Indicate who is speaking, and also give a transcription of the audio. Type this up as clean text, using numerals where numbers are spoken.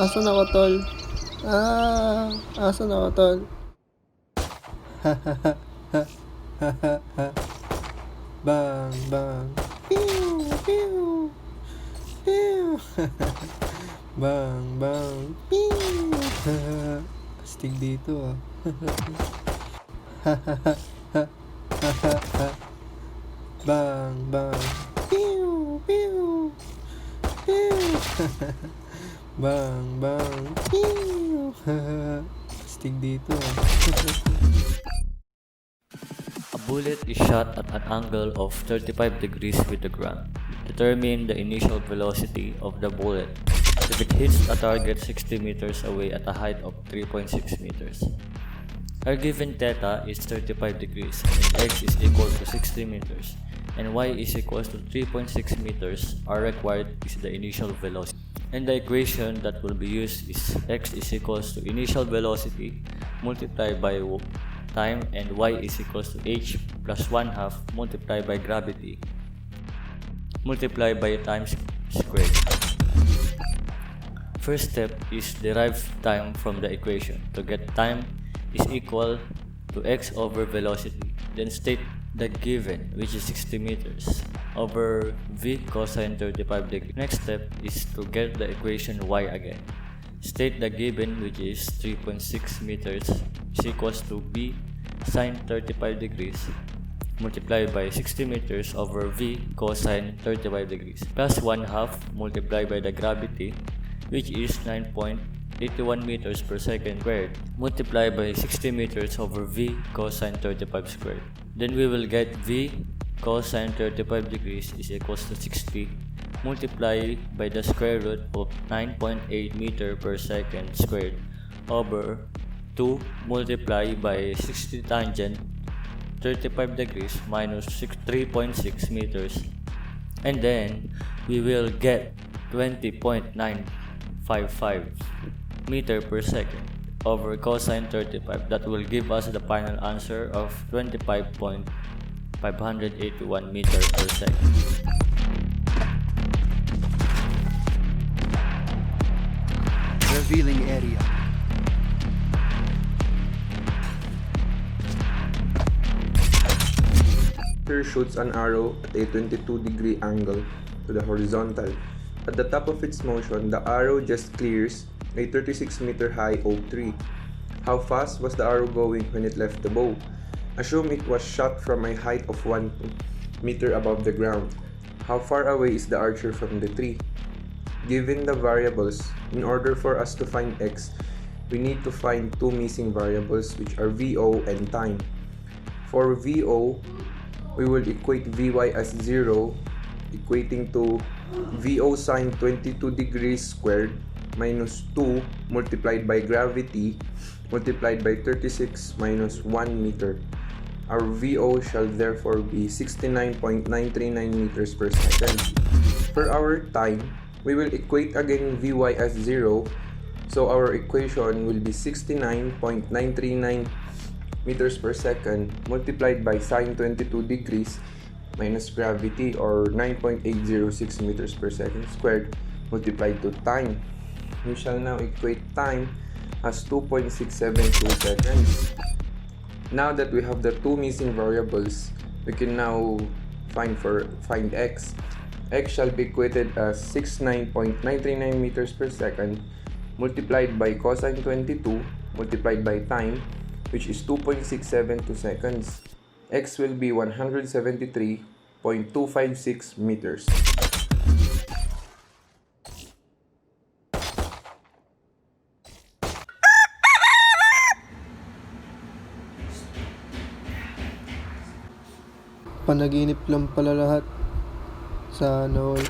Speaker 1: Asan ako, tol? Asan ako, tol? Bang, bang. Pew, pew. Pew. Bang, bang. Pew. Astig dito, Bang, bang. Pew, pew. Pew. Bang, bang. Pew. Astig dito,
Speaker 2: A bullet is shot at an angle of 35 degrees with the ground. Determine the initial velocity of the bullet if it hits a target 60 meters away at a height of 3.6 meters. Our given theta is 35 degrees and x is equal to 60 meters and y is equal to 3.6 meters. Our required is the initial velocity. And the equation that will be used is x is equals to initial velocity multiplied by time and y is equals to h plus 1/2 multiplied by gravity multiplied by time squared. First step is derive time from the equation. To get time is equal to x over velocity. Then state the given, which is 60 meters, over v cosine 35 degrees. Next step is to get the equation y again. State the given, which is 3.6 meters, is equals to b sine 35 degrees multiplied by 60 meters over v cosine 35 degrees plus 1/2 multiplied by the gravity, which is 9.81 meters per second squared multiplied by 60 meters over v cosine 35 squared. Then we will get v cosine 35 degrees is equals to 60 multiplied by the square root of 9.8 meter per second squared over 2 multiplied by 60 tangent 35 degrees minus 3.6 meters, and then we will get 20.955 meter per second over cosine 35. That will give us the final answer of 25.581 meter per second.
Speaker 3: Revealing area.
Speaker 4: Shoots an arrow at a 22-degree angle to the horizontal. At the top of its motion, the arrow just clears a 36-meter high oak tree. How fast was the arrow going when it left the bow? Assume it was shot from a height of 1 meter above the ground. How far away is the archer from the tree? Given the variables, in order for us to find x, we need to find two missing variables, which are VO and time. For VO, we will equate Vy as 0, equating to VO sine 22 degrees squared minus 2 multiplied by gravity multiplied by 36 minus 1 meter. Our VO shall therefore be 69.939 meters per second. For our time, we will equate again Vy as 0, so our equation will be 69.939 meters per second multiplied by sine 22 degrees minus gravity, or 9.806 meters per second squared multiplied to time. We shall now equate time as 2.672 seconds. Now that we have the two missing variables, we can now find x. X shall be equated as 69.939 meters per second multiplied by cosine 22 multiplied by time, which is 2.672 seconds. X will be 173.256 meters.
Speaker 1: Panaginip lang pala lahat. Sana all.